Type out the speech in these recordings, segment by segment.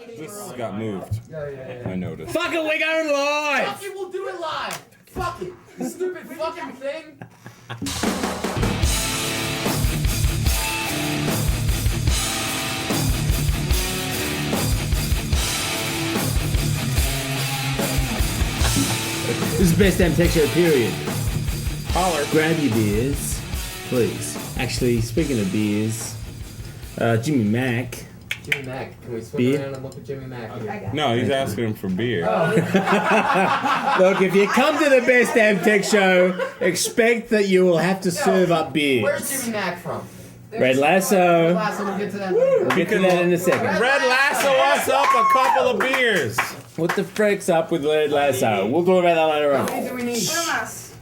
This got moved. Yeah. I noticed. Fuck it, we're going live! Fuck it, we'll do it live! Fuck it! You stupid fucking thing! This is Best Damn Tech Show, period. Holler. Grab your beers, please. Actually, speaking of beers, Jimmy Mac. Jimmy Mac, can we swim Beer? around and look at Jimmy Mac here? No, he's asking him for beer. Look, if you come to the Best Damn Tech Show, expect that you will have to serve up beers. Where's Jimmy Mac from? Red Lasso. Last one, we'll get to that. We'll get to that in a second. Red Lasso us up a couple of beers. What the frick's up with Red Lasso? We'll talk about that later How many on. do we need?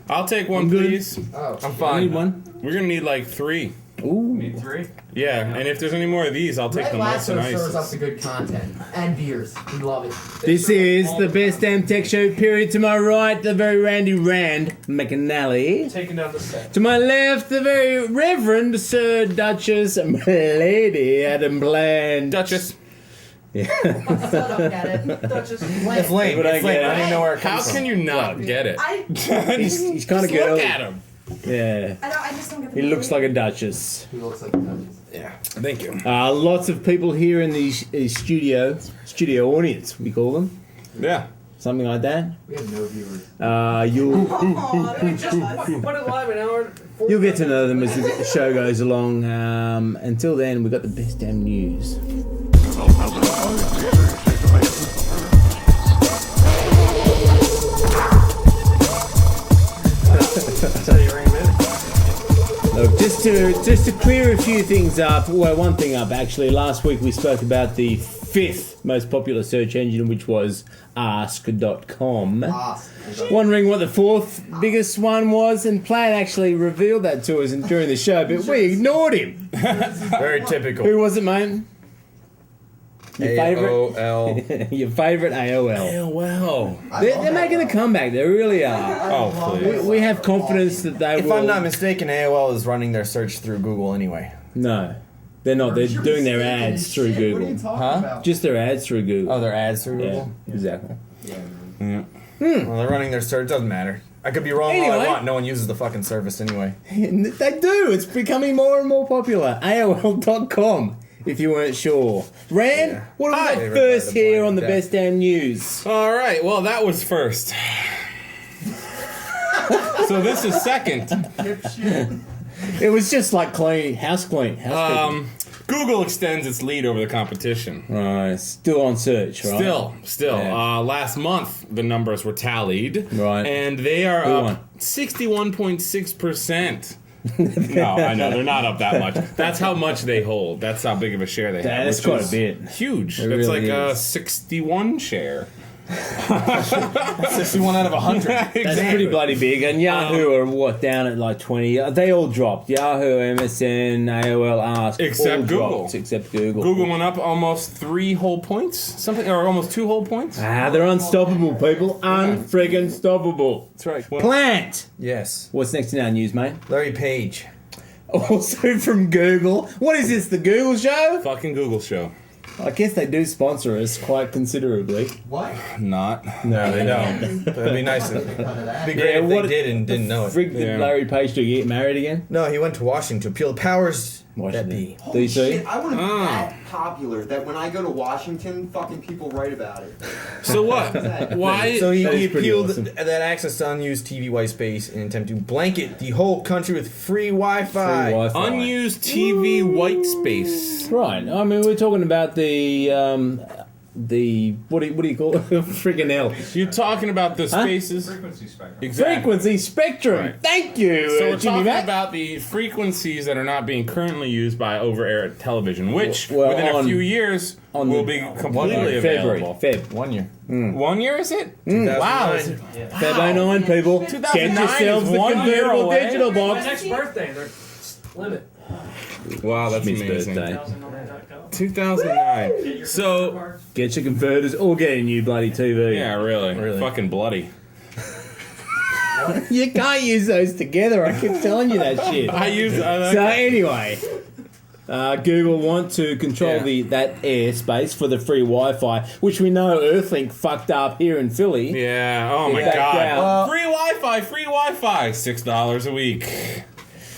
I'll take one, good. please. Oh. I'm I fine. need one. We're gonna need like 3. Ooh. 3? Yeah, and if there's any more of these, I'll take Red the most Lasso and serves up ices. the good content. And beers. We love it. This is the Best Damn Tech Show, period. To my right, the very Randy Rand McAnally. Taking down the set. To my left, the very Reverend Sir Duchess Lady Adam Bland. Duchess. Yeah. Still don't get it. Duchess. It's lame. But I It's lame. get it. I don't even know where it How comes can you not get it? He's kind of Just good. look at him. Yeah. I just don't get the He looks like a duchess. He looks like a Duchess. Yeah. Thank you. Lots of people here in the studio audience, we call them. Yeah. Something like that. We have no viewers. You'll Just put it live an hour. you'll get to know them as the show goes along. Until then, we've got the best damn news. So you ring it? Look, just to clear a few things up. Well, one thing up actually. Last week we spoke about the 5th most popular search engine, which was Ask.com. Wondering what the 4th biggest one was, and Plaid actually revealed that to us during the show, but we ignored him. Very typical. Who was it, mate? Your favourite? AOL. Your favourite AOL. AOL. They're making a comeback. They really are. Oh, please. We have confidence that they If will. I'm not mistaken, AOL is running their search through Google anyway. No, they're not. They're doing their ads through What are you Google. talking Huh? about? Just their ads through Google. Oh, their ads through Yeah, Google? exactly. Yeah. Well, they're running their search. Doesn't matter. I could be wrong all Anyway. I want. No one uses the fucking service anyway. They do. It's becoming more and more popular. AOL.com, if you weren't sure. Rand, Yeah. what do we Hi. got Favorite first part of here Blind on the Death. Best Damn News? All right. Well, that was first. So this is second. It was just like house clean. Housekeeping. Google extends its lead over the competition. Right, still on search, right? Still. Yeah. Last month, the numbers were tallied. Right. And they are Who up won? 61.6%. No, I know. They're not up that much. That's how much they hold. That's how big of a share they have. That's which quite a is bit. Huge. It That's really like a is. 61 share. 61 out of 100. That's pretty bloody big. And Yahoo are what, down at like 20? They all dropped. Yahoo, MSN, AOL, Ask. Except all Google. dropped, except Google. Google went up almost 3 whole points, something, or almost 2 whole points. They're unstoppable, people. Unfriggin' stoppable. That's right. Plant. Yes. What's next in our news, mate? Larry Page. Also from Google. What is this, the Google show? Fucking Google show. I guess they do sponsor us quite considerably. What? Not. No, they don't. But it'd be nice if, None of that. be great if what they did and didn't know it. Frig did Yeah. Larry Page to get married again? No, he went to Washington to appeal the powers that Washington. be. Holy DC? shit, I want to be that popular that when I go to Washington, fucking people write about it. So what? Why? So he That is pretty appealed awesome. that access to unused TV white space in an attempt to blanket the whole country with free Wi-Fi. Free Wi-Fi. Unused TV white space. Right. I mean, we're talking about the what do you call it? Friggin' hell. You're talking about the spaces. Frequency spectrum. Exactly. Frequency spectrum. Right. Thank you, So we're Jimmy talking Mac. about the frequencies that are not being currently used by over-air television, which Well, within a on- few years on will the- be completely February. available. Feb. 1 year. 1 year is it? 2009. Wow. Feb 09, people. Get 2009 yourselves is the 1 year convertible away. digital My box. next birthday, their limit. Wow, that's Schmidt's amazing. birthday. 2009. So, Get your converters or get a new bloody TV. yeah, really. Fucking bloody. You can't use those together. I keep telling you that shit. I use. So anyway, Google want to control that airspace for the free Wi-Fi, which we know Earthlink fucked up here in Philly. Yeah. Oh my backed God. out. Free Wi-Fi. $6 a week.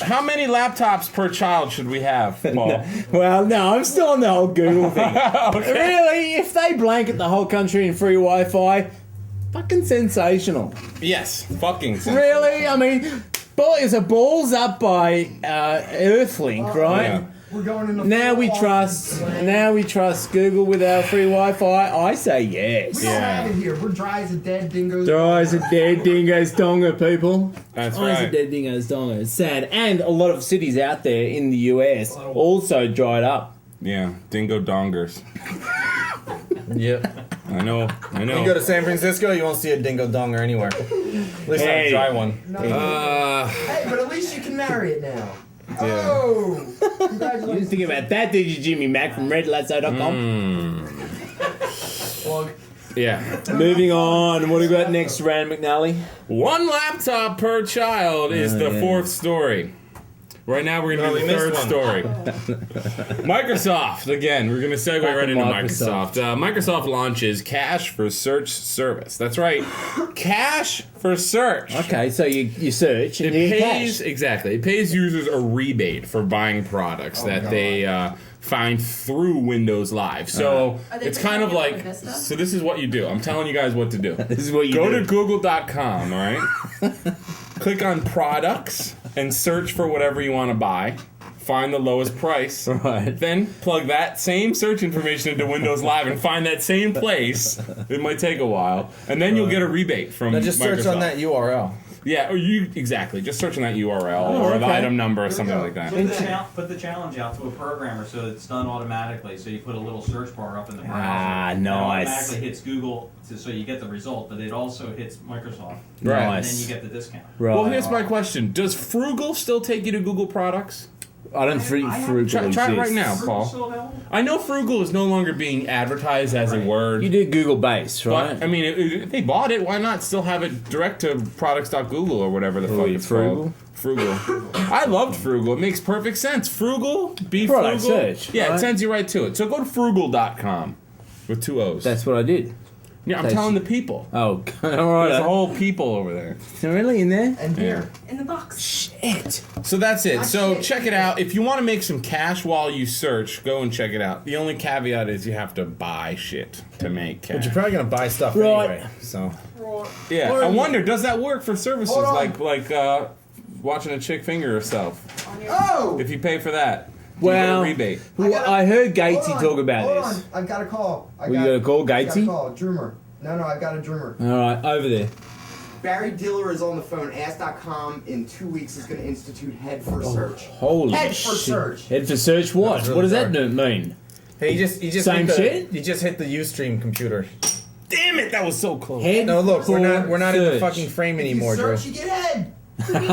How many laptops per child should we have, Paul? Well, no, I'm still on the whole Google thing. Really, if they blanket the whole country in free Wi-Fi, fucking sensational. Yes. Fucking. Really, I mean, it's a balls up by Earthlink, right? Yeah. We're going in the Now we full trust. Austin. Now we trust Google with our free Wi-Fi. I say yes. We don't have it here. We're dry as a dead dingo's. Dry as a dead dingo's donga, people. That's Dry as a right. dead dingo's donga. It's sad. And a lot of cities out there in the US also dried up. Yeah. Dingo dongers. Yep. I know. You go to San Francisco, you won't see a dingo donger anywhere. At least not Hey. a dry one. Hey, but at least you can marry it now. Oh! You didn't Congratulations. think about that, did you, Jimmy Mac from RedLasso.com? Plug. Yeah. Moving on. What do we got next, Rand McNally? One laptop per child is the fourth story. Right now we're going to No, do we the third missed story. Microsoft, again, we're going to segue right into Microsoft. Microsoft. Microsoft launches Cache for Search service. That's right. Cache for Search. Okay, so you search and It you get pays, cash. exactly. It pays users a rebate for buying products that they find through Windows Live. So Are they it's kind of doing it like, with Vista? so this is what you do. I'm telling you guys what to do. This is what you Go do. to google.com, all right? Click on products and search for whatever you want to buy. Find the lowest price. Right. Then plug that same search information into Windows Live and find that same place. It might take a while. And then you'll get a rebate from Now just search Microsoft. on that URL. Yeah, or exactly. Just search on that URL Oh, or the okay. item number or something like that. Put the challenge out to a programmer so it's done automatically. So you put a little search bar up in the browser. Ah, and it nice. automatically hits Google, so you get the result, but it also hits Microsoft. Right. And Nice. then you get the discount. Right. Well, here's my question: does Frugal still take you to Google products? I don't think Frugal Try it exists. right now, Frugal Paul. still available? I know Frugal is no longer being advertised as a word. You do Google base, right? But, I mean, if they bought it, why not still have it direct to products.google or whatever the fuck it's Frugal? called? Frugal. I loved Frugal. It makes perfect sense. Frugal, be Product frugal. search, Yeah, right? it sends you right to it. So go to frugal.com with 2 O's. That's what I did. yeah, I'm that's- telling the people. Oh, all There's a right. whole people over there. So really in there? And here. In the box. Shit. So that's it. So shit. check it out. If you want to make some cash while you search, go and check it out. The only caveat is you have to buy shit to make cash. But you're probably gonna buy stuff Right. anyway. So Yeah, I wonder, does that work for services Hold on. like watching a chick finger herself? Oh! If you pay for that, do Well, you get a rebate. Well, I heard Hold Gatesy on, talk about hold this. on. I've got a call. You got a call, I got a Gatesy? call. Droomer. No, I've got a droomer. All right, over there. Barry Diller is on the phone. Ask.com in 2 weeks is going to institute Head for Search. Holy Head shit. for search. Head for search what? That was what does really that mean? hey, you just Same hit the, shit? You just hit the UStream computer. Damn it, that was so close. Head No, look, for we're not in the search. fucking frame If you anymore, Drew. search, you get head. Barry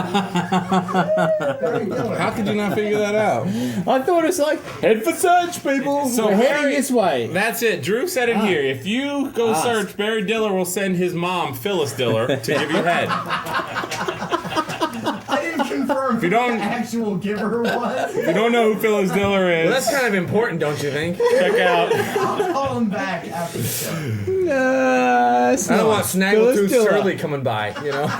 Diller. How could you not figure that out? I thought it's like head for search, people. So We're heading Harry- this way. That's it. Drew said it here. If you go Ask. search, Barry Diller will send his mom, Phyllis Diller, to give you head. I didn't confirm If you don't- who the actual giver was. If you don't know who Phyllis Diller is, Well, that's kind of important, don't you think? check out. I'll call him back after the show. It's I don't not. want Phyllis Snaggletooth Diller. Shirley coming by, you know?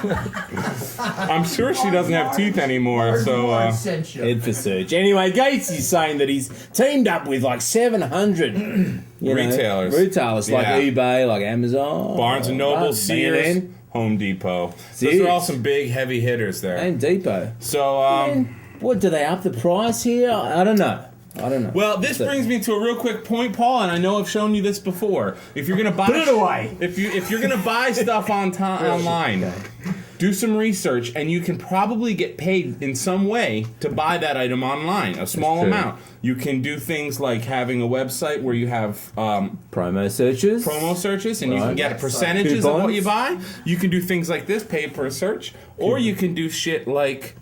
I'm sure she doesn't have teeth anymore, so Marge sent you. Head for search. Anyway, Gates is saying that he's teamed up with like 700 Retailers. retailers like Yeah. eBay, like Amazon, Barnes and Noble, Sears, B&M, Home Depot. Those Sears. are all some big, heavy hitters there. and Depot. So, What do they up the price here? I don't know. well, this brings me to a real quick point, Paul, and I know I've shown you this before. If you're gonna buy, Put it away. If you're gonna buy stuff online, do some research, and you can probably get paid in some way to buy that item online. A small true. amount. You can do things like having a website where you have promo searches. promo searches, and you can Right. get percentages of what Coupons. you buy. You can do things like this, pay per search, or you can do shit like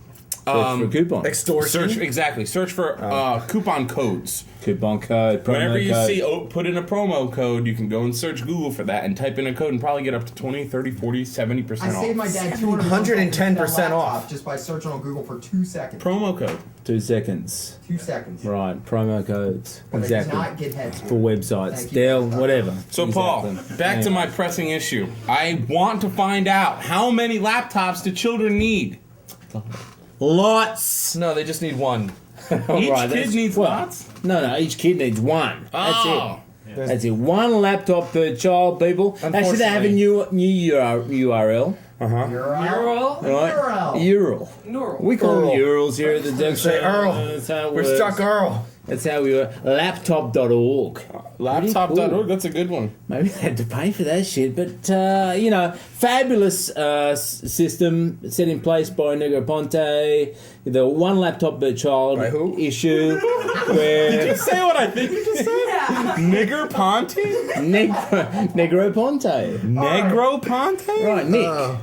Search for coupon. Extortion. Search for coupon codes. Coupon code. Promo Whenever you code. see, put in a promo code, you can go and search Google for that and type in a code and probably get up to 20, 30, 40, 70% I off. saved my dad 110% off. just by searching on Google for 2 seconds. Promo code. 2 seconds. 2 seconds. Right, promo codes. But I did Exactly. not get heads. For websites. Thank you. Dale, whatever. So, Paul, Exactly. back to my pressing issue. I want to find out how many laptops do children need? Lots. No, they just need one. Each Right, kid that's- needs well, lots? No, each kid needs one. That's Oh. it. That's it. One laptop per child, people. That should have a new URL. Earl? Right? URL. Neural. We call them Earl. URLs here at the Duck Say Show. Earl. That's how it We're works. stuck, Earl. That's how we were. Laptop.org. Laptop.org, Cool. that's a good one. Maybe they had to pay for that shit, but fabulous system set in place by Negroponte. The one laptop per child By who? issue where Say what I think you just said? Yeah. Nigger Ponte? Negroponte. Negro Ponte? Right, Nick.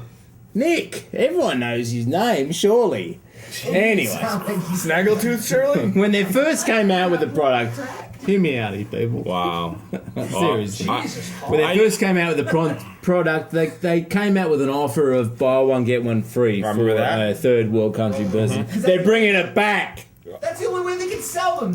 Nick. Everyone knows his name, surely. Anyway, Snaggletooth, Shirley? when they first came out with the product, hear me out, you people. Wow. Seriously. Jesus When they first came out with the product, they came out with an offer of buy one, get one free Remember for that? a third world country person. They're bringing it back. That's the only way they can sell them.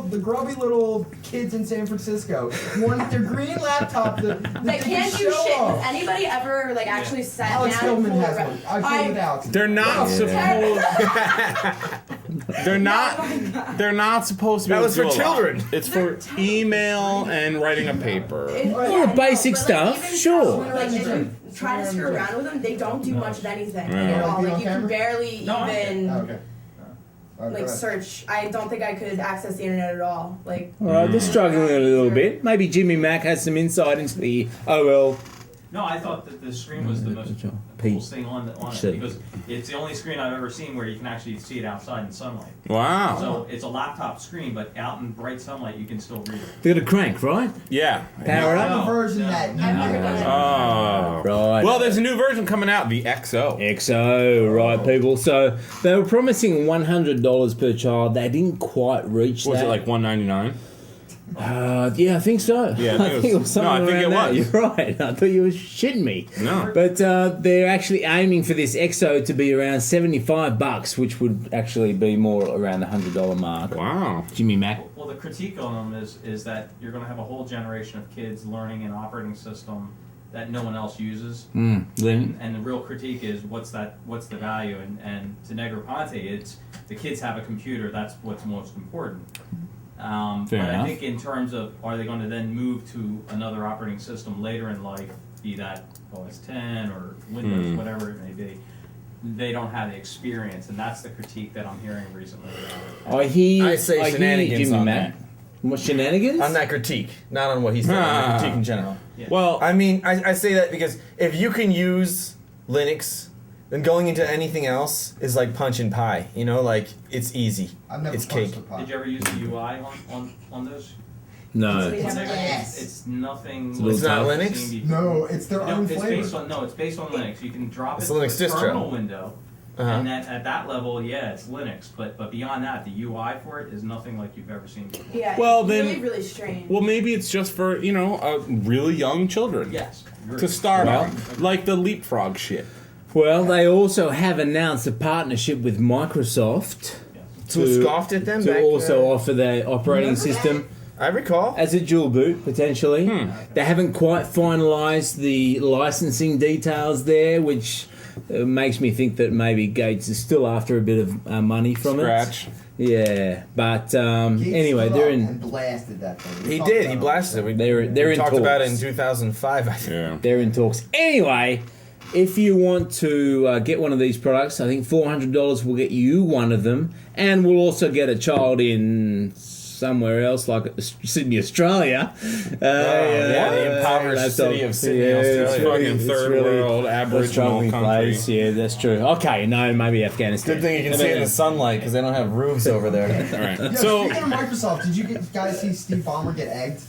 The grubby little kids in San Francisco want their green laptop that They can can't do show shit. Has off. anybody ever actually sat Alex down Hillman for has one. I played with Alex. They're not supposed. They're not supposed to be. That able was to for do a lot. children. It's for email and writing a paper. All the basic stuff, sure. Like, if you try to screw around with them, they don't do much of anything Yeah. at all. Be on Like, you can camera? barely No, I'm even Okay. like search. I don't think I could access the internet at all. Like, All right, they're struggling a little bit. Maybe Jimmy Mack has some insight into the OL. No, I thought that the screen was the most Pete. coolest thing on Shit. it because it's the only screen I've ever seen where you can actually see it outside in sunlight. Wow. So it's a laptop screen, but out in bright sunlight you can still read it. They got a crank, right? Yeah. Power I up. have a version that I've never done it. Oh. Right. Well, there's a new version coming out, the XO. XO, right, people. So they were promising $100 per child. They didn't quite reach Was that. it like $199? Yeah, I think so. Yeah, I think it was. something No, I think around it that. was. You're right. I thought you were shitting me. No. But they're actually aiming for this XO to be around $75, which would actually be more around the $100 mark. Wow. Jimmy Mack. Well, the critique on them is that you're going to have a whole generation of kids learning an operating system that no one else uses. Lynn. And the real critique is what's the value? And to Negroponte, it's the kids have a computer. That's what's most important. Fair But enough. I think in terms of are they going to then move to another operating system later in life, be that OS 10 or Windows, whatever it may be, they don't have the experience, and that's the critique that I'm hearing recently. I hear. I say hear shenanigans Jimmy on Mack. What shenanigans? On that critique, not on what he said. On the critique in general. Well, I mean, I say that because if you can use Linux, then going into anything else is like punch and pie. You know, like it's easy. I've never It's punched cake. a pie. Did you ever use the UI on those? No. It's nothing. It's like not I've Linux? seen before. No, it's their No, own it's flavor. based on it's based on Linux. You can drop It's it a Linux to the distro. terminal window, Uh-huh. and at that level, yeah, it's Linux. But beyond that, the UI for it is nothing like you've ever seen before. Yeah. Well, it's then- really, really strange. well, maybe it's just for, really young children. Yes. To start Well- out. Like the leapfrog shit. Well, they also have announced a partnership with Microsoft Who scoffed at them to back, also offer their operating Remember that? system I recall. as a dual boot, potentially. They haven't quite finalised the licensing details there, which makes me think that maybe Gates is still after a bit of money from Scratch. it. Yeah, but Gates anyway, stood they're up in. and blasted that thing. We He talked did. about He it. blasted it. We, They're we in talked about it in talks. 2005, I think. Yeah. They're in talks. Anyway, if you want to get one of these products, I think $400 will get you one of them, and we'll also get a child in somewhere else, like Sydney, Australia. yeah, the impoverished that's city all- of Sydney, it's Australia. Fucking it's third world a Aboriginal struggling country. place. Yeah, that's true. Okay, no, maybe Afghanistan. Good thing you can see it in the sunlight because they don't have roofs over there. All right. Yeah, So, speaking of Microsoft, did you guys see Steve Ballmer get egged?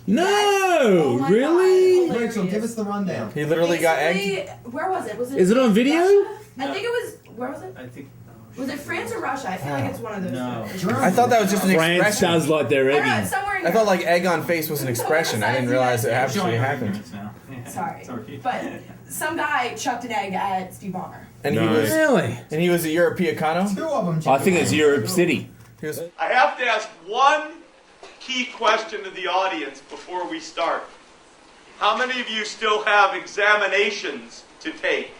No, Oh my really? God. Rachel, give us the rundown. He literally got egged. Basically, where was it? Was it? Is it on video? Russia? I No. think it was. Where was it? I think. Oh Was it France or Russia? I feel like it's one of those. No. I thought that was just an France expression. does like their I don't know, eggies. it's somewhere in I thought Europe. like egg on face was an expression. I didn't realize it I'm showing actually your happened. ignorance now. Yeah. Sorry. But some guy chucked an egg at Steve Ballmer. And Nice. Really? he was a Europeano. 2 of them. I think it's Europe City. He was, I have to ask one key question to the audience before we start. How many of you still have examinations to take?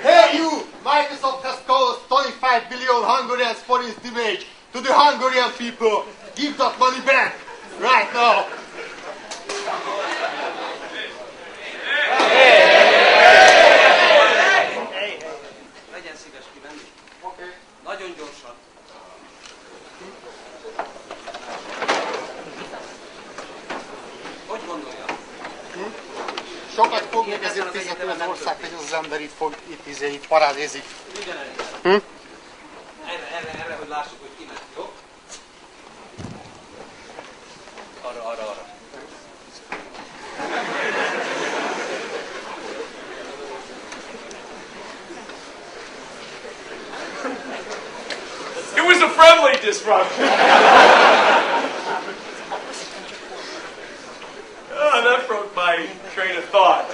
Hey you! Microsoft has caused 25 billion Hungarians for its damage. To the Hungarian people, give that money back right now. Legyen szíves kivenni. Oké. Nagyon gyorsan. Hogy gondolja? Sokat fog még ezért fizetni az ország, hogy az ember itt parádézik. Igen, erre, hogy lássuk, hogy ki ment, jó? Arra. It was a friendly disruption. Oh, that broke my train of thought.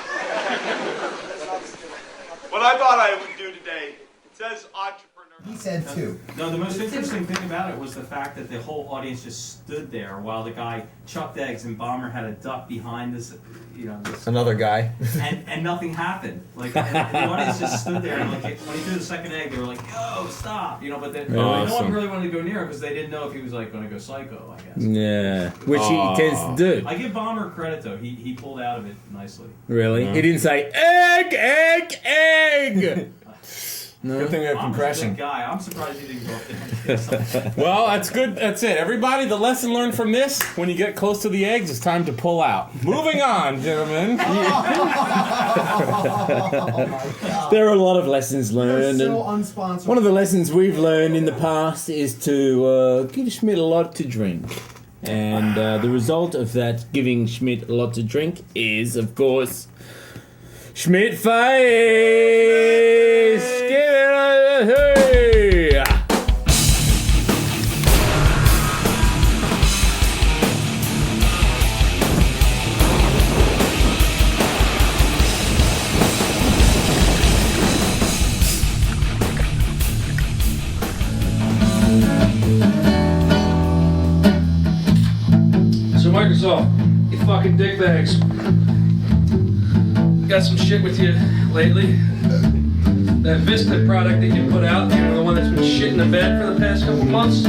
What I thought I would do today, it says entrepreneur. He said 2. No, the most interesting thing about it was the fact that the whole audience just stood there while the guy chucked eggs and Bomber had a duck behind this, this, another guy. and nothing happened. Like, and the audience just stood there and like when he threw the second egg, they were like, "Yo, stop!" But then no one Awesome. really wanted to go near him because they didn't know if he was like going to go psycho. I guess. Yeah, which he tends to do. I give Bomber credit though; he pulled out of it nicely. Really? He didn't say egg. Good thing we have Bomber's a compression. good guy. I'm surprised he didn't go up there and kill something. Well, that's good. That's it. Everybody, the lesson learned from this, when you get close to the eggs, it's time to pull out. Moving on, gentlemen. There are a lot of lessons They're learned. so And unsponsored. one of the lessons we've learned in the past is to give Schmidt a lot to drink. And the result of that, giving Schmidt a lot to drink, is, of course, Schmidt face! Give it a hey! So Microsoft, you fucking dickbags. Got some shit with you lately. That Vista product that you put out, the one that's been shit in the bed for the past couple months.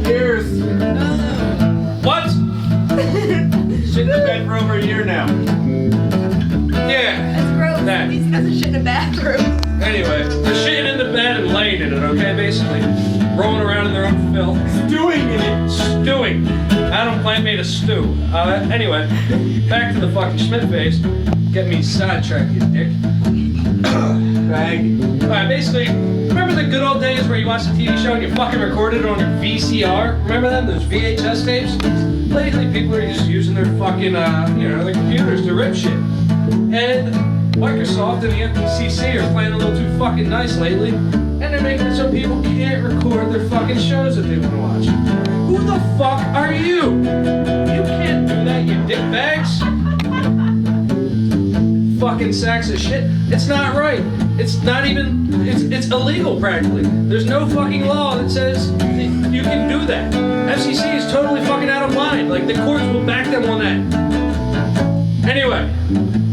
Years. What? Shit in the bed for over a year now. Yeah. That's gross. That. At least he has a shit in a bathroom. Anyway, they're shitting in the bed and laying in it, okay, basically. Rolling around in their own filth. Stewing in it. Stewing. Adam Plant made a stew. Anyway, back to the fucking Schmidt face. Get me sidetracked, you dick. Bag. Alright, basically, remember the good old days where you watched a TV show and you fucking recorded it on your VCR? Remember them? Those VHS tapes? Lately, people are just using their fucking, their computers to rip shit. And Microsoft and the FCC are playing a little too fucking nice lately, and they're making it so people can't record their fucking shows that they want to watch. Who the fuck are you? You can't do that, you dickbags. Fucking sacks of shit. It's not right. It's not even, it's illegal practically. There's no fucking law that says you can do that. FCC is totally fucking out of line. Like, the courts will back them on that. Anyway,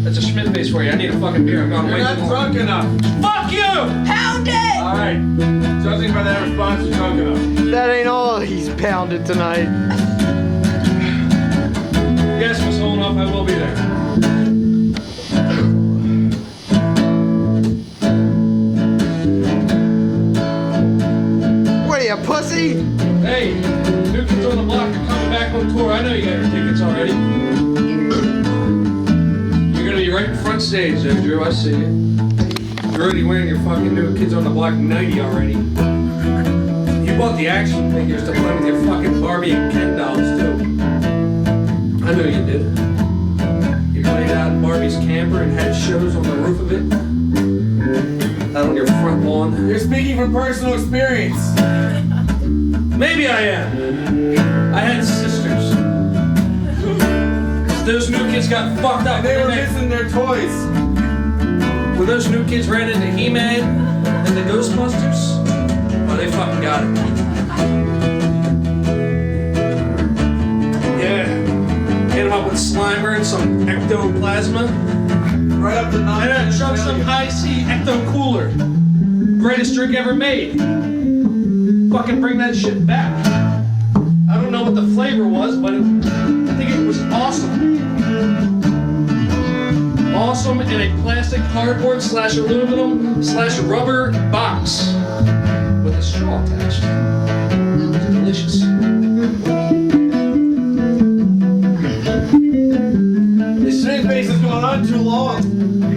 that's a Schmidt face for you. I need a fucking beer. I'm going You're way not too long. drunk enough. Fuck you! Pound it! Alright. Judging by that response, you're drunk enough. That ain't all he's pounded tonight. Yes, Miss Olenoff, I will be there. What are you, pussy? Hey, New Kids on the Block are coming back on tour. I know you got your tickets already. You're gonna be right in front stage there, Drew. I see you. You're already wearing your fucking New Kids on the Block nightie already. You bought the action figures to play with your fucking Barbie and Ken dolls, too. I know you did. You played out in Barbie's camper and had shows on the roof of it. out on your front lawn. You're speaking from personal experience. Maybe I am. I had sisters. Those new kids got fucked up. They were missing their toys. When those new kids ran into He-Man and the Ghostbusters, oh, they fucking got it. Yeah. Hit him up with Slimer and some ectoplasma. Right up the nine. And then chuck some high-C ecto-cooler. Greatest drink ever made. Fucking bring that shit back. I don't know what the flavor was, but I think it was awesome. Awesome in a plastic cardboard / aluminum / rubber box with a straw attached. It was delicious. This shit face is going on too long.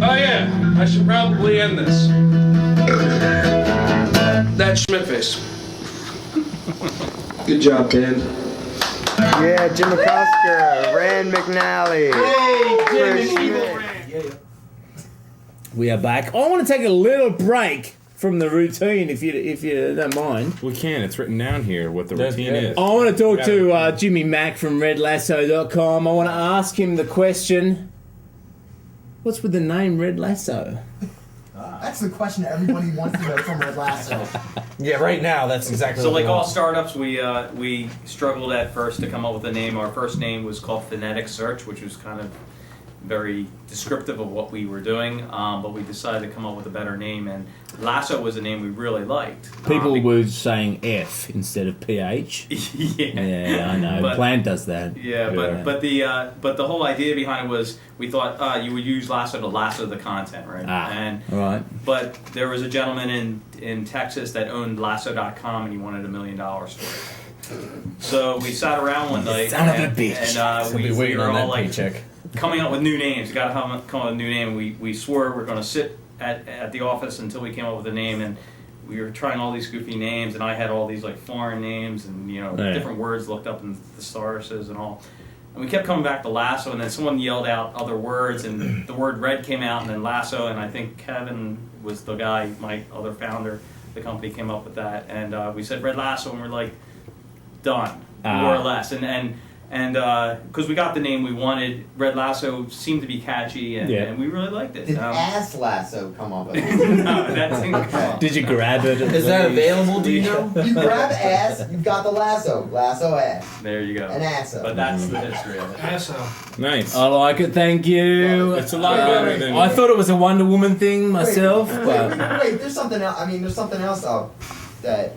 Oh yeah, I should probably end this. That Schmidt face. Good job, Dan. Yeah, Jim McCosker, Rand McNally. Hey, Jim and Evil Rand. We are back. I want to take a little break from the routine, if you don't mind. We can. It's written down here what the That's routine good. is. I want to talk to Jimmy Mack from RedLasso.com. I want to ask him the question: what's with the name Red Lasso? That's the question that everybody wants to know from Red Lasso. Yeah, right now that's exactly. So what like they all want. startups, we struggled at first to come up with a name. Our first name was called Phonetic Search, which was kind of very descriptive of what we were doing, but we decided to come up with a better name, and Lasso was a name we really liked. People were saying F instead of PH. Yeah, I know. But- Plant does that. Yeah, but the whole idea behind it was we thought you would use Lasso to lasso the content, right? And Right. but there was a gentleman in Texas that owned Lasso.com, and he wanted $1 million for it. So we sat around one night, Son of a and, bitch. and He'll be we waiting were on all that like paycheck. coming up with new names. Got to come up with a new name. We swore we're going to sit at the office until we came up with a name, and we were trying all these goofy names, and I had all these like foreign names and different words looked up in the thesauruses and all. And we kept coming back to Lasso, and then someone yelled out other words, and the word red came out, and then Lasso, and I think Kevin was the guy, my other founder, the company came up with that, and we said Red Lasso, and we're like, done, more or less, and because we got the name we wanted, Red Lasso seemed to be catchy, and we really liked it. Did Ass Lasso come up with No, that's Did you grab it? Is that available? Do you know? You grab ass, you've got the lasso. Lasso ass. There you go. An asso. But that's the history of it. Nice. I like it, thank you. It's a lot better than. I thought it was a Wonder Woman thing myself, but Wait, there's something else. I mean, there's something else that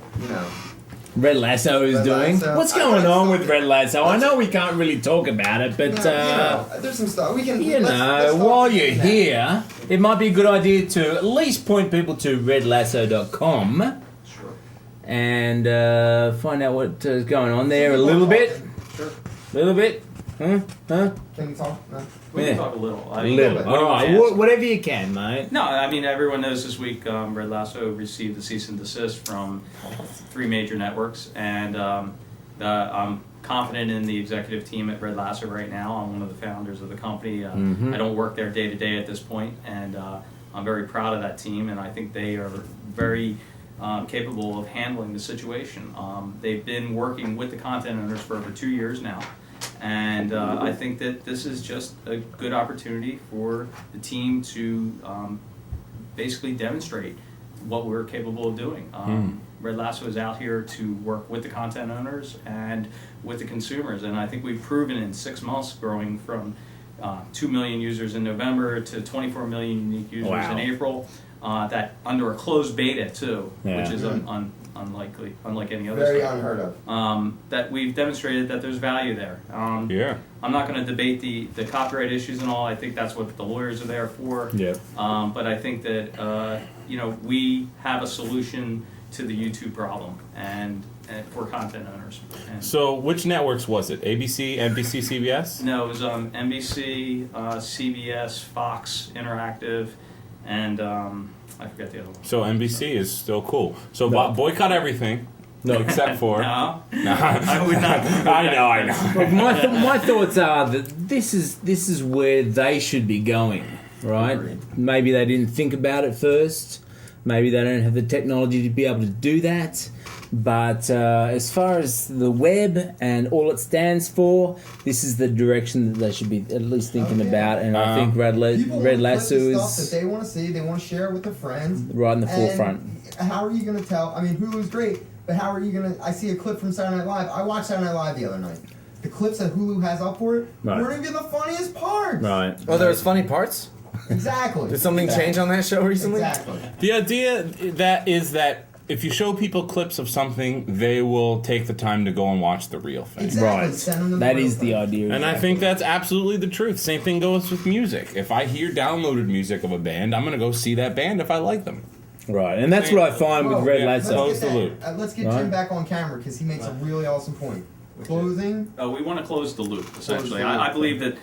Red Lasso is Red doing. Lasso. What's going on with Red Lasso? I know we can't really talk about it, but there's some stuff we can. let's while you're here, it might be a good idea to at least point people to redlasso.com and find out what is going on there a little bit. Sure. A little bit. Huh? Can you talk? No. We can talk a little. I A mean, little. what do you Alright, want to ask? whatever you can, mate. No, I mean, everyone knows this week Red Lasso received a cease and desist from 3 major networks, and I'm confident in the executive team at Red Lasso right now. I'm one of the founders of the company. I don't work there day to day at this point, and I'm very proud of that team, and I think they are very capable of handling the situation. They've been working with the content owners for over 2 years now. And I think that this is just a good opportunity for the team to basically demonstrate what we're capable of doing. Red Lasso is out here to work with the content owners and with the consumers, and I think we've proven in 6 months, growing from 2 million users in November to 24 million unique users Wow. in April, that under a closed beta too, which is unlike any other Very stuff. unheard of. That we've demonstrated that there's value there. Yeah. I'm not going to debate the copyright issues and all. I think that's what the lawyers are there for. Yeah. But I think that we have a solution to the YouTube problem and for content owners. And So, which networks was it? ABC, NBC, CBS? no, it was NBC, CBS, Fox Interactive, and I forget the other one. So NBC is still cool. So boycott everything. No. Except for. No, No. I would not. I know. Look, my thoughts are that this is where they should be going, right? Maybe they didn't think about it first. Maybe they don't have the technology to be able to do that. But as far as the web and all it stands for, this is the direction that they should be at least thinking about. And I think Red Lasso stuff is that they want to see. They want to share it with their friends. right in the And forefront. How are you going to tell? I mean, Hulu's great, but how are you going to? I see a clip from Saturday Night Live. I watched Saturday Night Live the other night. The clips that Hulu has up for it weren't even the funniest parts. Right. Oh, there was funny parts? Exactly. Did something change on that show recently? Exactly. The idea that if you show people clips of something, they will take the time to go and watch the real thing. Exactly. Right. Send them to That real is the thing. idea. And I think that's absolutely the truth. Same thing goes with music. If I hear downloaded music of a band, I'm going to go see that band if I like them. Right. And that's what I find with Red Lasso. Close the loop. Let's get Right. Jim back on camera because he makes a really awesome point. Closing. We want to close the loop, essentially. the loop. I believe that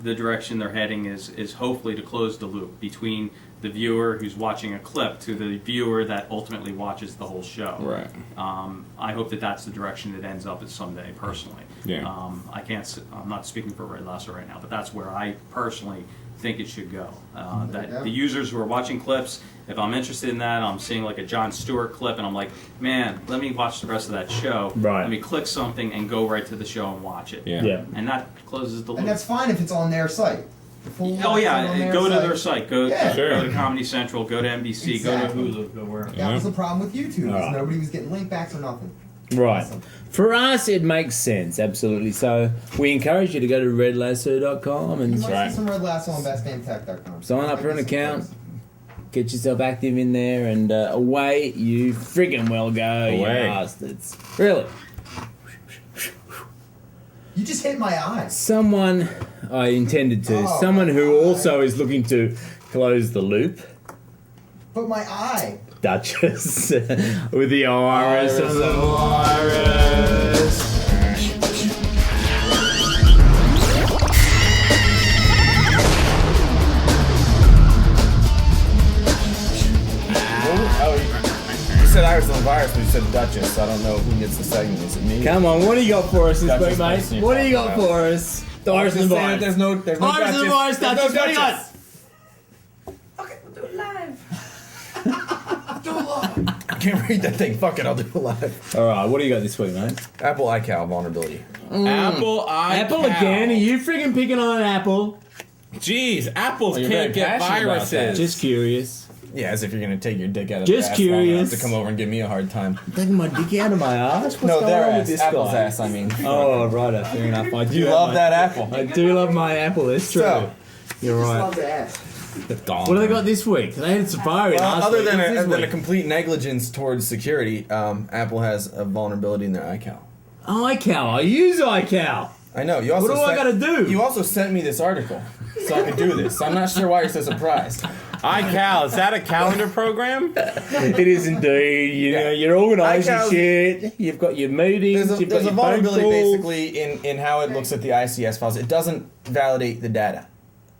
the direction they're heading is hopefully to close the loop between the viewer who's watching a clip to the viewer that ultimately watches the whole show. Right. I hope that that's the direction it ends up at someday, personally. Yeah. I'm not speaking for Red Lasso right now, but that's where I personally think it should go. That the users who are watching clips, if I'm interested in that, I'm seeing like a Jon Stewart clip and I'm like, man, let me watch the rest of that show. Right. Let me click something and go right to the show and watch it. Yeah. Yeah. And that closes the loop. And that's fine if it's on their site. The full Oh on yeah, their go to site. their site. Go, Yeah. go to Comedy Central. Go to NBC. Exactly. Go to Hulu. Go wherever. That was the problem with YouTube. is Alright. Nobody was getting link backs or nothing. Right. Awesome. For us, it makes sense, absolutely. So we encourage you to go to redlasso.com You and might see some Red Lasso on bestdamntech.com. sign up for an Might be some account. places. Get yourself active in there, and away you friggin' well go, you Away. bastards. Really. You just hit my eyes. Someone, I intended to, Oh, someone who my also is looking to close the loop. But my eye. Duchess with the iris and the virus. You said Iris on the virus, but you said Duchess. I don't know who gets the segment. Is it me? Come on, what do you got for us this Duchess week, Duchess, mate? you What do you call got it out. for us? The iris and the virus. There's no Iris and the Duchess. virus, There's no Duchess, what do you got? Duchess. Okay, we'll do it live. I can't read that thing. Fuck it, I'll do it live. Alright, what do you got this week, mate? Apple iCal vulnerability. Apple iCal. Apple again? Are you friggin' picking on Apple? Jeez, apples you're can't very get passionate about that. viruses. Just curious. Yeah, as if you're gonna take your dick out of Just their ass long enough curious. to come over and give me a hard time. Taking my dick out of my ass? What's No, going their on with ass. this Apple's guy? ass, I mean. Oh, right, fair enough. I do You have love my- that apple. I do love my Apple, that's true. So, You're right. Love the ass. What do they got this week? They had Safari well, last other week. than What's this a week? complete negligence towards security, Apple has a vulnerability in their iCal. iCal. I use iCal. I know. You also What do I gotta do? You also sent me this article, so I could do this. I'm not sure why you're so surprised. iCal, is that a calendar program? It is indeed. You know, you're organising iCal's- shit. You've got your meetings. There's a, you've got there's a your phone vulnerability calls. basically in how it looks at the ICS files. It doesn't validate the data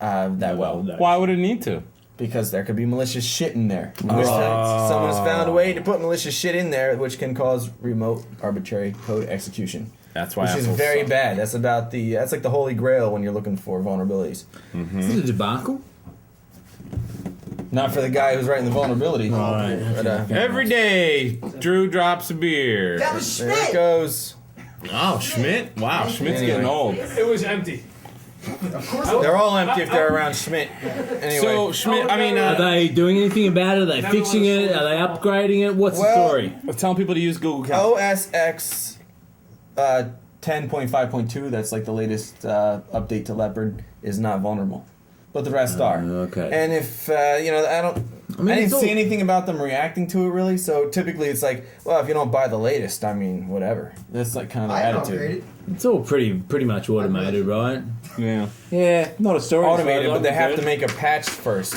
that well. Why would it need to? Because there could be malicious shit in there. Someone has found a way to put malicious shit in there, which can cause remote arbitrary code execution. That's why Which is Apple's very so- bad. That's like the holy grail when you're looking for vulnerabilities. Is it a debacle? Not for the guy who's writing the vulnerability. Right. But, Every day, Drew drops a beer. That was there it Schmidt. goes. Oh, Schmidt. Wow, Schmidt's Anyway. getting old. It was empty. Of course. They're all empty if they're around Schmidt. Anyway. So, Schmidt, I mean, Are they doing anything about it? Are they Never fixing wanna it? sort Are they upgrading it? What's the Well- story? telling people to use Google Calendar. OS X 10.5.2, that's like the latest update to Leopard, is not vulnerable. But the rest are. okay. And if, I mean, didn't it's all- see anything about them reacting to it really, so typically it's like, well, if you don't buy the latest, I mean, whatever. That's like kind of I their don't attitude. upgrade it. It's all pretty much automated, right? Yeah. Yeah, not a story. Automated, but they have to make a patch first.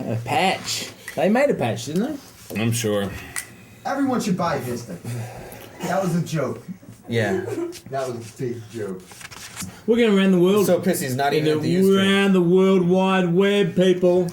a patch. They made a patch, didn't they? I'm sure. Everyone should buy Vista. That was a joke. Yeah. That was a big joke. We're going around the world. So Pissy's not in even at the Ustream. around the World Wide Web, people.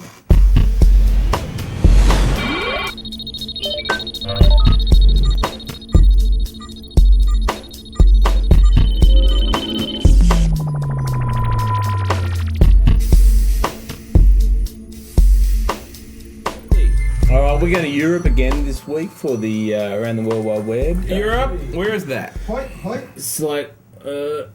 Alright, we're going to Europe again this week for the Around the World Wide Web. Europe? Where's that? It's like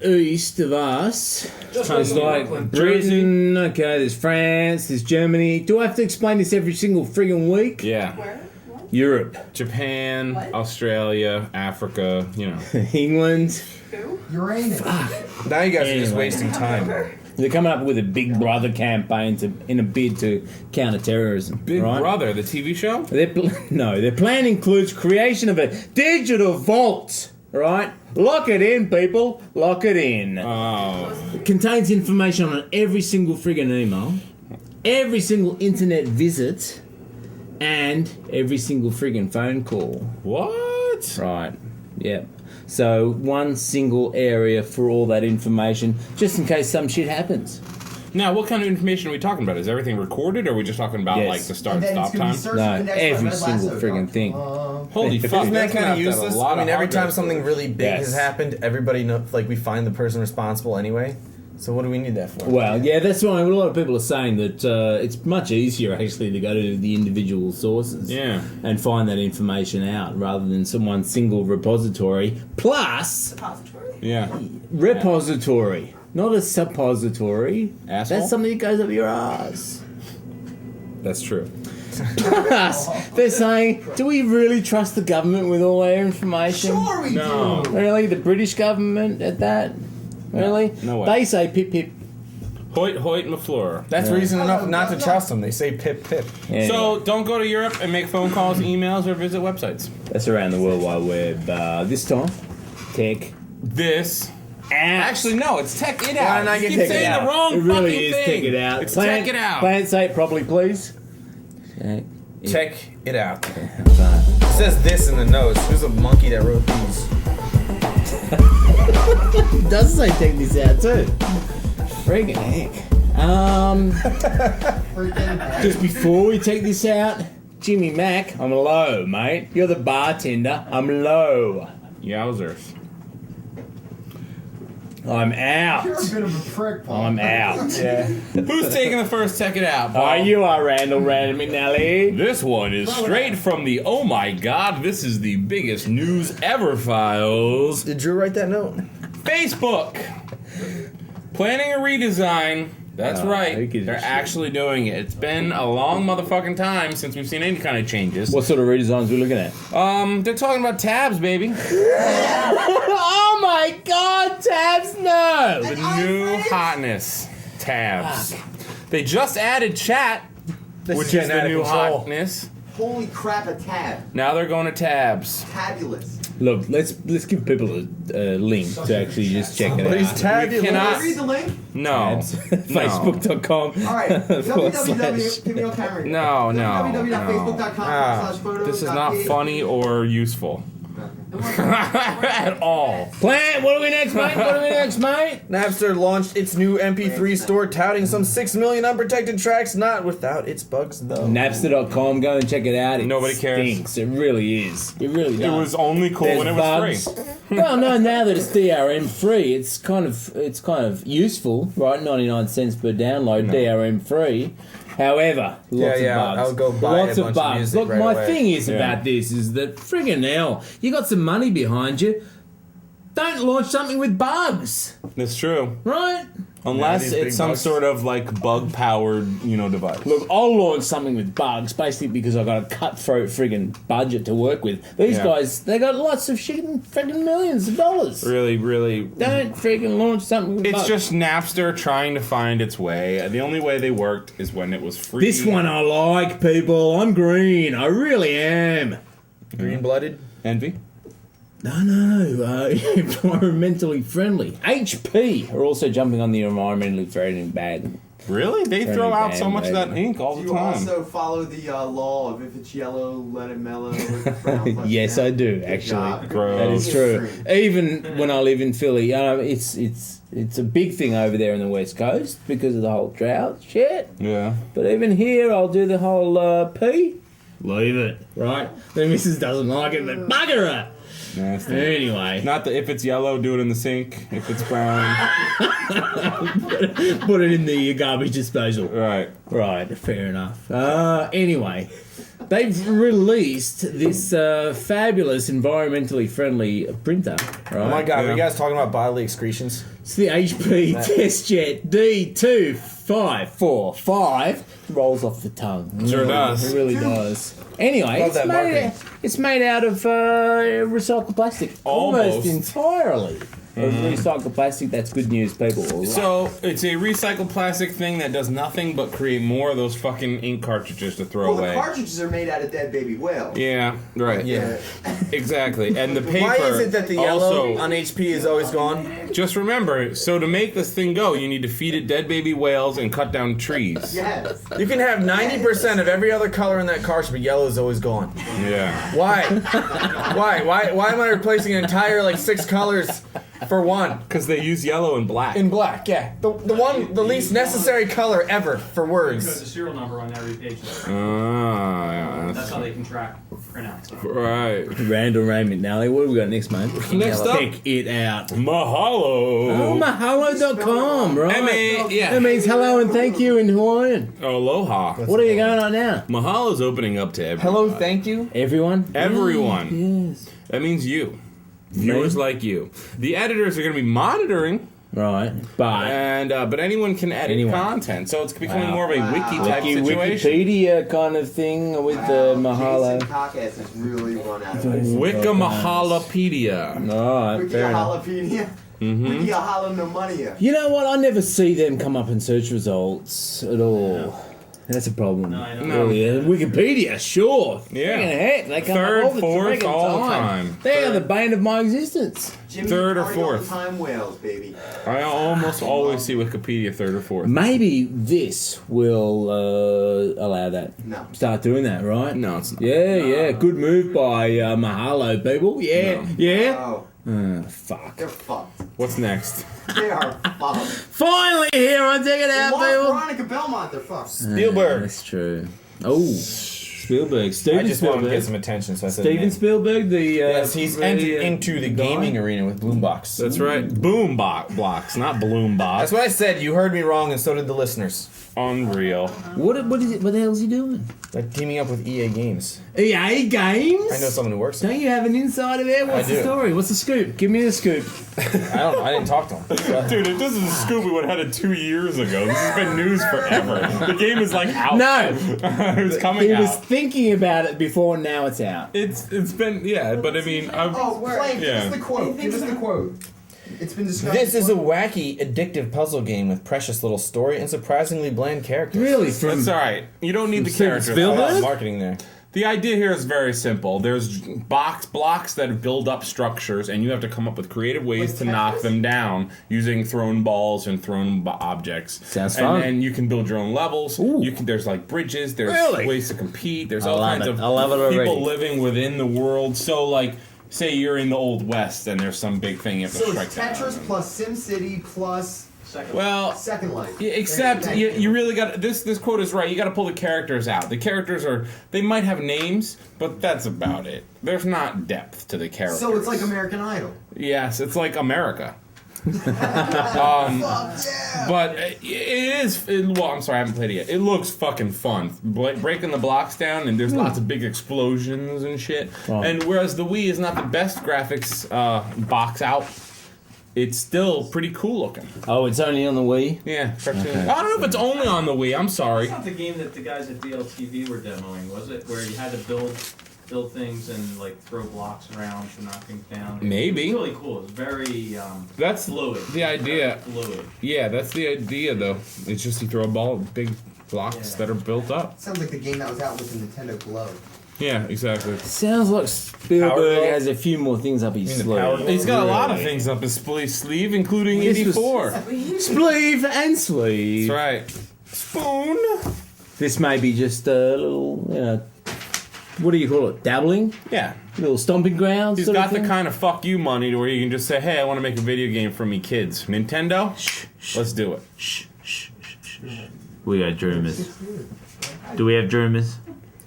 east of us. Just It's like Britain. Okay, there's France, there's Germany. Do I have to explain this every single friggin' week? Yeah. Where? What? Europe. Japan, What? Australia, Africa, you know. England. Who? Uranus. Now you guys are just Anyway. wasting time. They're coming up with a Big Brother campaign in a bid to counter terrorism. Big right? Brother, the TV show? Their plan includes creation of a digital vault. Right? Lock it in, people. Lock it in. Oh. It contains information on every single friggin' email, every single internet visit, and every single friggin' phone call. What? Right. Yep. So one single area for all that information, just in case some shit happens. Now, what kind of information are we talking about? Is everything recorded, or are we just talking about Yes. like the start And and then stop it's gonna time? be searched No, and indexed by every Red single Lasso. friggin' thing. Holy fuck! Isn't that that's kind gonna of have to have a useless? lot I mean, of every hard time drive something storage. really big Yes. has happened, everybody know, like we find the person responsible anyway. So what do we need that for? Well, yeah, that's why a lot of people are saying that it's much easier actually to go to the individual sources Yeah. and find that information out rather than some one single repository. Plus, Depository? Yeah. repository, not a suppository. Asshole? That's something that goes up your ass. That's true. Plus, they're saying, do we really trust the government with all their information? Sure we No. do. Really? The British government at that? Really? No way. They say pip pip. Hoyt McFleur. That's Yeah. reason enough not to trust them. They say pip pip. Anyway, So don't go to Europe and make phone calls, emails, or visit websites. that's around the World Wide Web. This time, tech This. out. Actually, no, it's tech it Why out. don't I You get keep Tech It saying Out. the wrong It really fucking is thing. Take It Out. It's Plan- Tech It Out. Plan, say it properly, please. Check it out. It says this in the notes. Who's a monkey that wrote these? It does say take this out too. Friggin' heck. Just before we take this out, Jimmy Mac, I'm low, mate. You're the bartender. I'm low. Yowzers. I'm You're out. a bit of a prick, Paul. I'm out. Yeah. Who's taking the first Tech It Out? Oh, Paul? you are Randall McNally. This one is straight from the oh my god, this is the biggest news ever files. Did Drew write that note? Facebook. Planning a redesign. That's Oh, who right. gives a They're shit? actually doing it. It's been a long motherfucking time since we've seen any kind of changes. What sort of redesigns are we looking at? They're talking about tabs, baby. Oh my god, tabs, no! The new hotness. Tabs. They just added chat, This which is getting the out of new control. hotness. Holy crap, a tab. Now they're going to tabs. Fabulous. Look, let's give people a link to actually just check it Somebody's out. tabbed you. cannot- Read the link. No. Facebook.com. All right. www. Give me your camera. No, no, www.facebook.com/photos. This is not funny or useful. At all. Plant, what are we next, mate? What are we next, mate? Napster launched its new MP3 store, touting some 6 million unprotected tracks, not without its bugs though. Napster.com, go and check it out. It Nobody cares. stinks. It really is. It really does. It was only cool There's when it was bugs. free. Well, no, now that it's DRM free, it's kind of useful, right? 99 cents per download, DRM free. However, lots of Yeah, bugs. I'll go buy lots a of bunch of bugs. music Look, right my away. thing is Yeah. about this is that friggin' hell, you got some money behind you. Don't launch something with bugs, That's true. right? Unless these big it's some bugs. sort of like bug powered, device. Look, I'll launch something with bugs, basically because I've got a cutthroat friggin' budget to work with. These Yeah. guys, they got lots of friggin' millions of dollars. Really, really. Don't friggin' launch something with It's bugs. just Napster trying to find its way. The only way they worked is when it was free. This one I like, people. I'm green. I really am. Green blooded. Envy? No, environmentally friendly. HP are also jumping on the environmentally friendly bag. Really? They Friendly throw out so band, much of that maybe. ink all Do the you time. also follow the law of if it's yellow, let it mellow? brown, let it Yes, down? I do, Good actually. job. Gross. That is true. Extreme. Even when I live in Philly, it's a big thing over there in the West Coast because of the whole drought shit. Yeah. But even here, I'll do the whole pee. Leave it, right? The missus doesn't like it, but bugger her. Nasty. Anyway. Not the if it's yellow, do it in the sink. If it's brown, Put it in the garbage disposal. Right. Right, fair enough. Anyway, they've released this fabulous environmentally friendly printer, right? Oh my god, Yeah. are you guys talking about bodily excretions? It's the HP TestJet D2545. Rolls off the tongue. Sure does. It really does. Anyway, Love that marketing. it's made out of recycled plastic. Almost Almost. entirely. Of recycled plastic. That's good news, people. So it's a recycled plastic thing that does nothing but create more of those fucking ink cartridges to throw Well, the away. cartridges are made out of dead baby whales. Yeah, right. Yeah. Exactly. And the paper. Why is it that the yellow also, on HP is always gone? just remember, so to make this thing go, you need to feed it dead baby whales and cut down trees. Yes. You can have 90% of every other color in that cartridge, but yellow is always gone. Yeah. Why? Why am I replacing an entire like 6 colors for one? Because they use yellow and black. In black, yeah. The least necessary color ever for Because words. the serial number on every page. Yeah, That's how they can track printouts. right. Randall Ray McNally. What have we got next, mate? Next up. Check it out. Mahalo. Oh, mahalo.com, right? Yeah. That means hello and thank you in Hawaiian. Aloha. What are you going on now? Mahalo's opening up to everyone. Hello, thank you. Everyone? Everyone. Yes. That means you. Viewers like you. The editors are going to be monitoring, Right, but and but anyone can edit Anyone. content, so it's becoming Wow. more of a wiki type situation. Wikipedia kind of thing with the mahalo. Jason Cockass has really run out of it. Wikimahalopedia. Right, Wiki fair enough. jalapeno. Mm-hmm. Wiki jalapeno. You know what? I never see them come up in search results at all. That's a problem. No, I don't Really, Wikipedia, sure. Yeah. Friggin' heck, they come Third, up all the fourth, friggin' all the time. They are the bane of my existence. Jimmy Third or Party all fourth. the time whales, baby. I almost always see Wikipedia third or fourth. Maybe this will allow that. No. Start doing that, right? No, it's not. Yeah. Good move by Mahalo, people. Yeah, No. yeah. Oh, Fuck. they're fucked. What's next? They are fucked. Finally here on Check It They Out, lost people. Veronica Belmont, they're fucked. Spielberg. That's true. Oh, Spielberg. I Steven just wanted to get Spielberg. some attention, so I said Steven name. Spielberg, the Yes, he's entered into the guy. gaming arena with Bloombox. That's right. Boom blocks, not bloom box. That's what I said. You heard me wrong, and so did the listeners. Unreal. What is it? What the hell's he doing? Like teaming up with EA Games. EA Games. I know someone who works there. Don't you have an insider there? What's I the do. story? What's the scoop? Give me the scoop. I didn't talk to him. Dude, this is a scoop we would have had 2 years ago. This has been news forever. The game is like out. No. It's coming He out. was thinking about it before. Now it's out. It's been, yeah, but I mean, Oh, Plank, give Yeah. us the quote. Give us the quote. It's been discussed. This is a wacky, addictive puzzle game with precious little story and surprisingly bland characters. Really? From That's alright. You don't need the Steven characters. Spielberg? A lot of marketing there. The idea here is very simple. There's blocks that build up structures, and you have to come up with creative ways to knock them down using thrown balls and thrown objects. Sounds and fun. then you can build your own levels. Ooh. You can. There's like bridges. There's Really? ways to compete. There's I all love kinds it. of I love it people already. living within the world. So like, say you're in the Old West, and there's some big thing you have to So strike it's down. Tetris plus SimCity plus Well, Second Life. yeah, except you really got this quote is right. You got to pull the characters out. The characters they might have names, but that's about it. There's not depth to the characters. So it's like American Idol. Yes, it's like America. Yeah. But it is. Well, I'm sorry, I haven't played it yet. It looks fucking fun. Breaking the blocks down, and there's lots of big explosions and shit. Wow. And whereas the Wii is not the best graphics box out, it's still pretty cool looking. Oh, it's only on the Wii. Yeah, cartoon. Okay. I don't know if it's only on the Wii. I'm sorry. It's not the game that the guys at DLTV were demoing, was it? Where you had to build things and like throw blocks around to knock things down. Maybe. It was really cool. It's very That's fluid. the idea. Fluid. Yeah, that's the idea, though. It's just you throw a ball, big blocks that are built up. Sounds like the game that was out with the Nintendo Glow. Yeah, exactly. Sounds like Spielberg Power has a few more things up his You mean the Power sleeve. Glove? He's got a lot of things up his sleeve, including This was- 84. Sleeve and sleeve. That's right. Spoon. This may be just a little, what do you call it? Dabbling? Yeah. Little stomping grounds. He's sort of got the thing? kind of fuck you money to where you can just say, hey, I want to make a video game for me kids. Nintendo? Let's do it. We got Dreamers. Do we have Dreamers?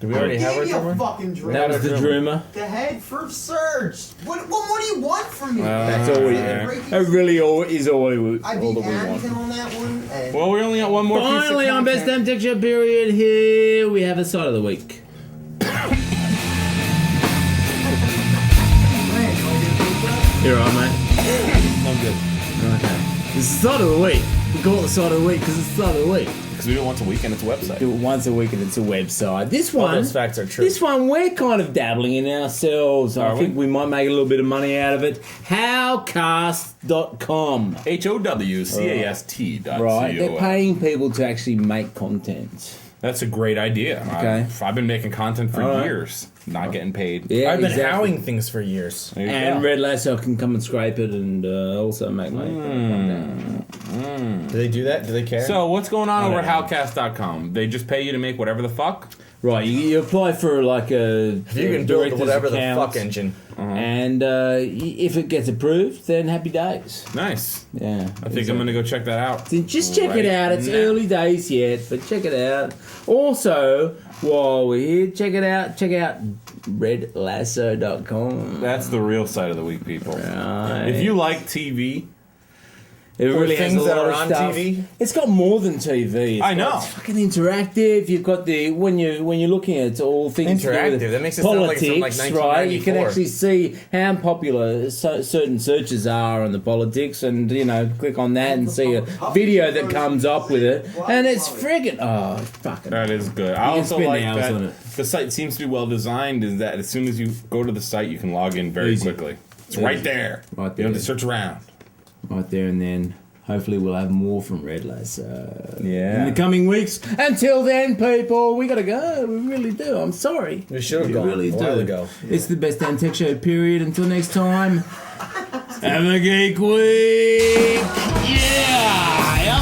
Do we already have our Give me a drummer? fucking drummer. That was the drummer. The head for Surge. What more do you want from me? That's all we. That really is all we. I All beat that we want. Anakin on that one. And Well, we only got one more Finally, piece of on Best content. Damn Tech Show period, here we have a side of the week. You're right, mate. I'm good. Okay. It's the side of the week. We call it the side of the week because it's the side of the week. Because we do it once a week and it's a website. Do it once a week and it's a website. This All one, those facts are true. this one, we're kind of dabbling in ourselves. I Are think we? we might make a little bit of money out of it. Howcast.com. HOWCAST.com. Right, they're paying people to actually make content. That's a great idea. Okay. I've been making content for All right. years, not getting paid. Yeah, I've been exactly. howling things for years. There you And go. Red Lasso can come and scrape it and also make money. Do they do that? Do they care? So what's going on I over don't at Howcast.com? They just pay you to make whatever the fuck? Right, you apply for like a if you can build director's whatever the account, fuck engine. and if it gets approved, then happy days. Nice. Yeah, I think I'm going to go check that out. So just check it right out. It's now. early days yet, but check it out. Also, while we're here, check it out. Check out redlasso.com. That's the real side of the week, people. Right. If you like TV, It Or really has things a that lot are of on stuff. TV? It's got more than TV. I know. It's fucking interactive. You've got the when you're looking at all things to do with Interactive? That makes it sound like it's from, like, politics, right? You can 1994. actually see how popular certain searches are on the politics, and click on that and see a video that comes up with it, and it's friggin' fucking. that is good. I You can also spend like hours that on it. the site seems to be well designed, is that as soon as you go to the site, you can log in very Easy. quickly. It's right Easy. there. Right You don't have there. to search around. Right there, and then hopefully we'll have more from Red Lasso Yeah. in the coming weeks. Until then, people, we gotta go. We really do. I'm sorry. We should have gone really a while do. ago. It's the Best Damn Tech Show period. Until next time, have a geek week. Yeah.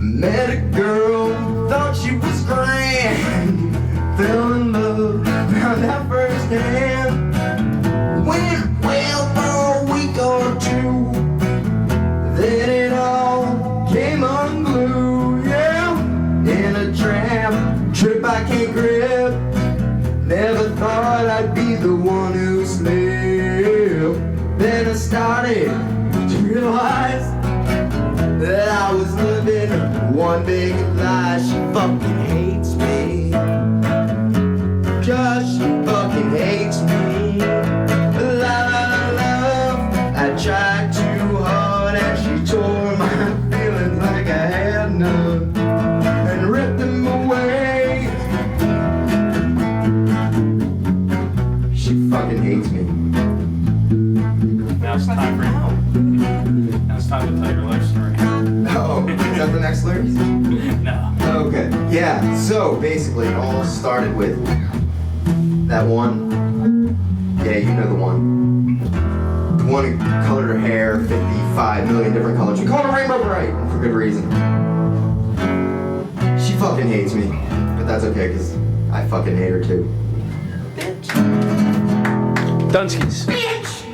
met a girl, thought she was grand. Fell in love on that first hand. Went well for a week or two. Then it all came unglued, yeah. In a trip I can't grip. Never thought I'd be the one who slipped. Then I started to realize that I was living one big lie. She fucking hates me. Cause she fucking hates me. Love. I tried too hard and she tore my feelings like I had none and ripped them away. She fucking hates me. Now it's time for Now it's time to tell your life story. Oh, is that the next lyrics? No. Okay. Yeah, so basically it all started with that one. Yeah, you know the one. The one who colored her hair 55 million different colors. We called her Rainbow Bright for good reason. She fucking hates me. But that's okay, because I fucking hate her too. Dunskies. Bitch!